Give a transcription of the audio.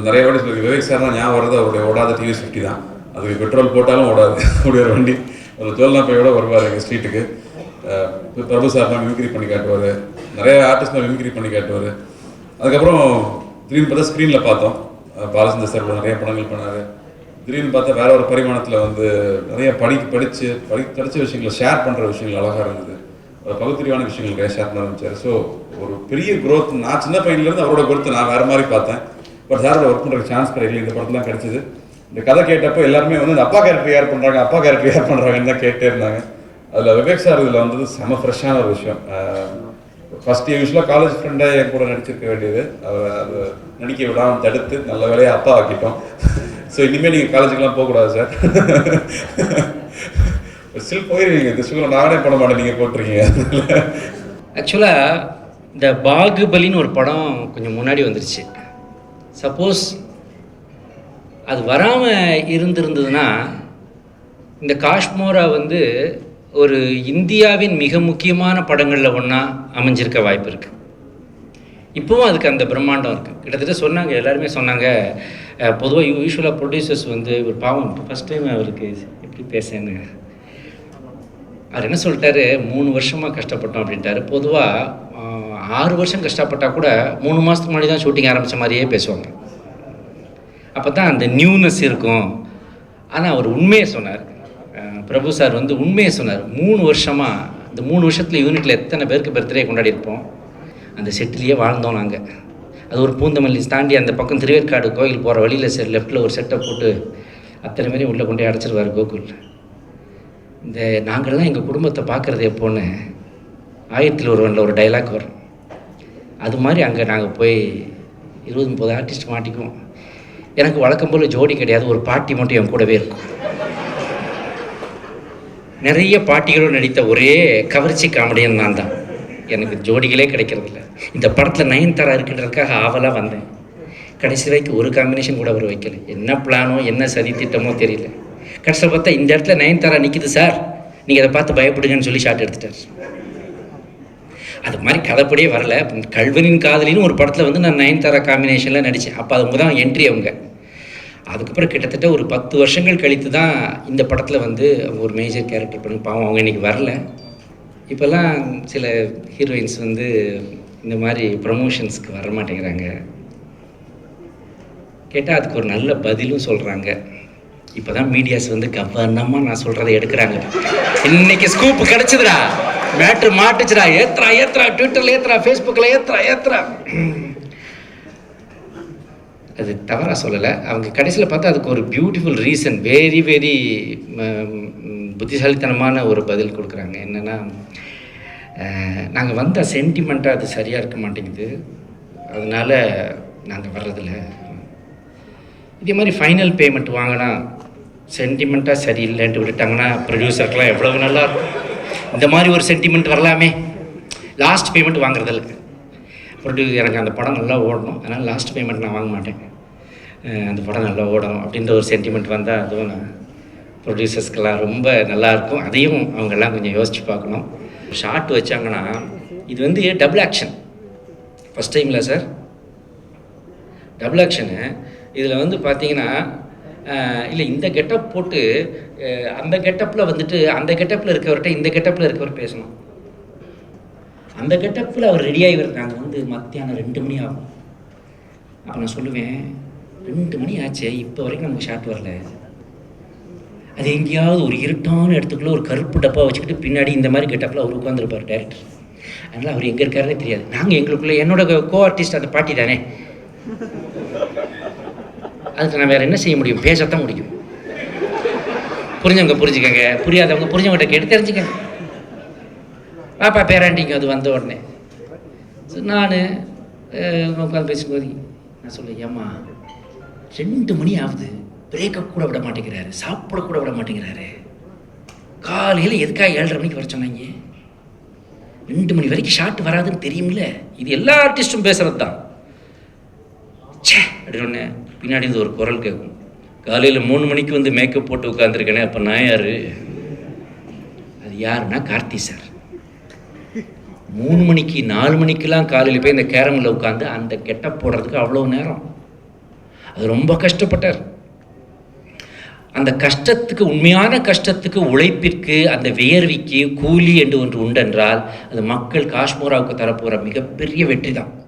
நிறைய வாட்டி சொல்லி விவேக் சார் தான் ஞாபகம் வருது, அவருடைய ஓடாத டிவிஎஸ் 50 தான். அதுக்கு பெட்ரோல் போட்டாலும் ஓடாது அப்படி ஒரு வண்டி. ஒரு ஜோல்னா பையோட வருவார் எங்கள் ஸ்ட்ரீட்டுக்கு. பிரபு சார்லாம் மிமிக்ரி பண்ணி காட்டுவார், நிறைய ஆர்டிஸ்ட்லாம் மிமிக்ரி பண்ணி காட்டுவார். அதுக்கப்புறம் திடீர்னு பார்த்தா ஸ்க்ரீனில் பார்த்தோம், பாலச்சந்தர் சார் கூட நிறைய படங்கள் பண்ணார். திடீர்னு பார்த்தா வேற ஒரு பரிமாணத்தில் வந்து நிறைய படித்த விஷயங்களை ஷேர் பண்ணுற விஷயங்கள் அழகாக இருந்தது. பகுத்தறிவான விஷயங்கள் நிறைய ஷேர் பண்ண ஆரம்பிச்சார். ஸோ ஒரு பெரிய க்ரோத். நான் சின்ன பையன்லேருந்து அவரோட க்ரோத் நான் வேறு மாதிரி பார்த்தேன். பட் சாரோட ஒர்க் பண்ணுற சான்ஸ் கிடைக்கல, இந்த படத்துலாம் கிடைச்சிது. இந்த கதை கேட்டப்போ எல்லாருமே வந்து அப்பா கேரக்டர் யார் பண்ணுறாங்கன்னு தான் கேட்டே இருந்தாங்க. அதில் விவேக் சார் இதில் வந்தது செம ஃப்ரெஷ்ஷான ஒரு விஷயம். ஃபஸ்ட்டு யூஸ்வலாக காலேஜ் ஃப்ரெண்டாக என் கூட நடிச்சிருக்க வேண்டியது, அவர் அது நடிக்க விடாமல் தடுத்து நல்ல வேலையாக அப்பா ஆக்கிட்டோம். ஸோ இனிமேல் நீங்கள் காலேஜுக்கெலாம் போகக்கூடாது சார், ஸ்டில் போயிருவீங்க, இந்த ஷூவில் நானே பண்ண மாட்டேன், நீங்கள் போட்டிருக்கீங்க. ஆக்சுவலாக இந்த பாகுபலின்னு ஒரு படம் கொஞ்சம் முன்னாடி வந்துருச்சு. சப்போஸ் அது வராமல் இருந்திருந்ததுன்னா இந்த காஷ்மோரா வந்து ஒரு இந்தியாவின் மிக முக்கியமான படங்களில் ஒன்றா அமைஞ்சிருக்க வாய்ப்பு இருக்குது. இப்போவும் அதுக்கு அந்த பிரம்மாண்டம் இருக்குது. கிட்டத்தட்ட சொன்னாங்க, எல்லாருமே சொன்னாங்க, பொதுவாக யூஸ்வலாக ப்ரொடியூசர்ஸ் வந்து ஒரு பாவம் ஃபஸ்ட் டைம் அவருக்கு எப்படி பேசன்னு அவர் என்ன சொல்லிட்டாரு, 3 வருஷமாக கஷ்டப்பட்டோம் அப்படின்ட்டாரு. பொதுவாக 6 வருஷம் கஷ்டப்பட்டால் கூட 3 மாதத்துக்கு முன்னாடி தான் ஷூட்டிங் ஆரம்பித்த மாதிரியே பேசுவாங்க. அப்போ தான் அந்த நியூனஸ் இருக்கும். ஆனால் அவர் உண்மையை சொன்னார். பிரபு சார் வந்து உண்மையை சொன்னார். 3 வருஷமாக, இந்த 3 வருஷத்தில் யூனிட்டில் எத்தனை பேருக்கு பர்த்டே கொண்டாடி இருப்போம். அந்த செட்டிலேயே வாழ்ந்தோம் நாங்கள். அது ஒரு பூந்தமல்லி தாண்டி அந்த பக்கம் திருவேற்காடு கோயில் போகிற வழியில் லெஃப்ட்டில் ஒரு செட்டை போட்டு அத்தனை பேரையும் உள்ளே கொண்டே அடைச்சிருவார் கோகுல். இந்த நாங்கள்லாம் எங்கள் குடும்பத்தை பார்க்குறது எப்போன்னு 1000ல் ஒருவனில் ஒரு டைலாக் வரும். அது மாதிரி அங்கே நாங்கள் போய் 20-30 ஆர்டிஸ்ட் மாட்டிக்குவோம். எனக்கு வழக்கம் போல் ஜோடி கிடையாது, ஒரு பாட்டி மட்டும் என் கூடவே இருக்கும். நிறைய பாட்டிகளும் நடித்த ஒரே கவர்ச்சி காமெடியன் நான் தான். எனக்கு ஜோடிகளே கிடைக்கிறதில்ல. இந்த படத்தில் நயன்தாரா இருக்குன்றதுக்காக ஆவலாக வந்தேன். கடைசி வரைக்கும் ஒரு காம்பினேஷன் கூட அவர் வைக்கல. என்ன பிளானோ என்ன சதி திட்டமோ தெரியல. கடைசியில் பார்த்தா இந்த இடத்துல நயன்தாரா நிற்கிது சார், நீங்கள் அதை பார்த்து பயப்படுங்கன்னு சொல்லி ஷாட் எடுத்துட்டார். அது மாதிரி கதைப்படியே வரல. கல்வனின் காதலின்னு ஒரு படத்தில் வந்து நான் நயன்தாரா காம்பினேஷனில் நடித்தேன். அப்போ அவங்க தான் என்ட்ரி அவங்க. அதுக்கப்புறம் கிட்டத்தட்ட ஒரு 10 வருஷங்கள் கழித்து தான் இந்த படத்தில் வந்து அவங்க ஒரு மேஜர் கேரக்டர் பண்ணி, பாவம் அவங்க இன்றைக்கி வரல. இப்போல்லாம் சில ஹீரோயின்ஸ் வந்து இந்த மாதிரி ப்ரமோஷன்ஸ்க்கு வர மாட்டேங்கிறாங்க. கேட்டால் அதுக்கு ஒரு நல்ல பதிலும் சொல்கிறாங்க. இப்போ தான் மீடியாஸ் வந்து கவனமாக நான் சொல்கிறத எடுக்கிறாங்க. இன்னைக்கு ஸ்கூப் கிடச்சிதுடா, மேட்ரு மாட்டுச்சுடா, ஏத்துறா ட்விட்டரில் ஏத்துறா, ஃபேஸ்புக்கில் ஏத்துறா. அது தவறாக சொல்லலை. அவங்க கடைசியில் பார்த்தா அதுக்கு ஒரு பியூட்டிஃபுல் ரீசன், வெரி வெரி புத்திசாலித்தனமான ஒரு பதில் கொடுக்குறாங்க. என்னென்னா, நாங்கள் வந்த சென்டிமெண்ட்டாக அது சரியாக இருக்க மாட்டேங்குது, அதனால் நாங்கள் வர்றதில்ல. இதே மாதிரி ஃபைனல் பேமெண்ட் வாங்கினா சென்டிமெண்ட்டாக சரியில்லைன்ட்டு விட்டுட்டாங்கன்னா ப்ரொடியூசருக்கெலாம் எவ்வளவு நல்லா இருக்கும். இந்த மாதிரி ஒரு சென்டிமெண்ட் வரலாமே. லாஸ்ட் பேமெண்ட் வாங்குறதில்ல. எனக்கு அந்த படம் நல்லா ஓடணும், அதனால் லாஸ்ட் பேமெண்ட் நான் வாங்க மாட்டேன், அந்த படம் நல்லா ஓடணும் அப்படின்ற ஒரு சென்டிமெண்ட் வந்தால் அதுவும் நான் ப்ரொடியூசர்ஸ்க்கெல்லாம் ரொம்ப நல்லாயிருக்கும். அதையும் அவங்கெல்லாம் கொஞ்சம் யோசித்து பார்க்கணும். ஷார்ட் வச்சாங்கன்னா இது வந்து டபுள் ஆக்ஷன். ஃபஸ்ட் டைம் இல்லை சார், டபுள் ஆக்ஷனு. இதில் வந்து பார்த்தீங்கன்னா, இல்லை இந்த கெட்டப் போட்டு அந்த கெட்டப்பில் வந்துட்டு அந்த கெட்டப்பில் இருக்கவர்கிட்ட இந்த கெட்டப்பில் இருக்கவர் பேசணும். அந்த கெட்டப்பில் அவர் ரெடியாகி நாங்கள் வந்து மத்தியானம் 2 மணி ஆகும். அப்போ நான் சொல்லுவேன், 2 மணி ஆச்சு, இப்போ வரைக்கும் நமக்கு ஷாட் வரல. அது எங்கேயாவது ஒரு இருட்டான இடத்துக்குள்ளே ஒரு கருப்பு டப்பா வச்சுக்கிட்டு பின்னாடி இந்த மாதிரி கெட்டப்பில் அவர் உட்காந்துருப்பார் டேரக்டர். அதனால் அவர் எங்கே இருக்காருன்னே தெரியாது. நாங்கள் எங்களுக்குள்ளே, என்னோட கோ ஆர்டிஸ்ட் அந்த பாட்டி தானே, அதுக்கு நான் வேறு என்ன செய்ய முடியும், பேசத்தான் முடியும். புரிஞ்சவங்க புரிஞ்சுக்கங்க, புரியாதவங்க புரிஞ்சவங்ககிட்ட கேட்டு தெரிஞ்சுக்கங்க. பாப்பா பேராண்டிங்க அது வந்த உடனே நான் உட்காந்து பேசும்போது நான் சொல்ல, ஏம்மா 2 மணி ஆகுது, பிரேக்கப் கூட விட மாட்டேங்கிறாரு, சாப்பிட கூட விட மாட்டேங்கிறாரு, காலையில் எதுக்காக 7:30 மணிக்கு வர சொன்னாங்க, 2 மணி வரைக்கும் ஷாட் வராதுன்னு தெரியுமில்ல. இது எல்லா ஆர்டிஸ்ட்டும் பேசுகிறது தான். சே அப்படின்னு பின்னாடி இருந்து ஒரு குரல் கேட்கும், காலையில் 3 மணிக்கு வந்து மேக்கப் போட்டு உட்காந்துருக்கேனே, அப்போ நான் யார்? அது யாருன்னா கார்த்தி சார். 3 மணிக்கு 4 மணிக்கெலாம் காலையில் போய் இந்த கேரமில் உட்காந்து அந்த கெட்டப் போடுறதுக்கு அவ்வளோ நேரம். அது ரொம்ப கஷ்டப்பட்டார். அந்த கஷ்டத்துக்கு, உண்மையான கஷ்டத்துக்கு, உழைப்பிற்கு, அந்த வியர்விக்கு கூலி என்று ஒன்று உண்டென்றால் அது மக்கள் காஷ்மீராவுக்கு தரப்போகிற மிகப்பெரிய வெற்றி தான்.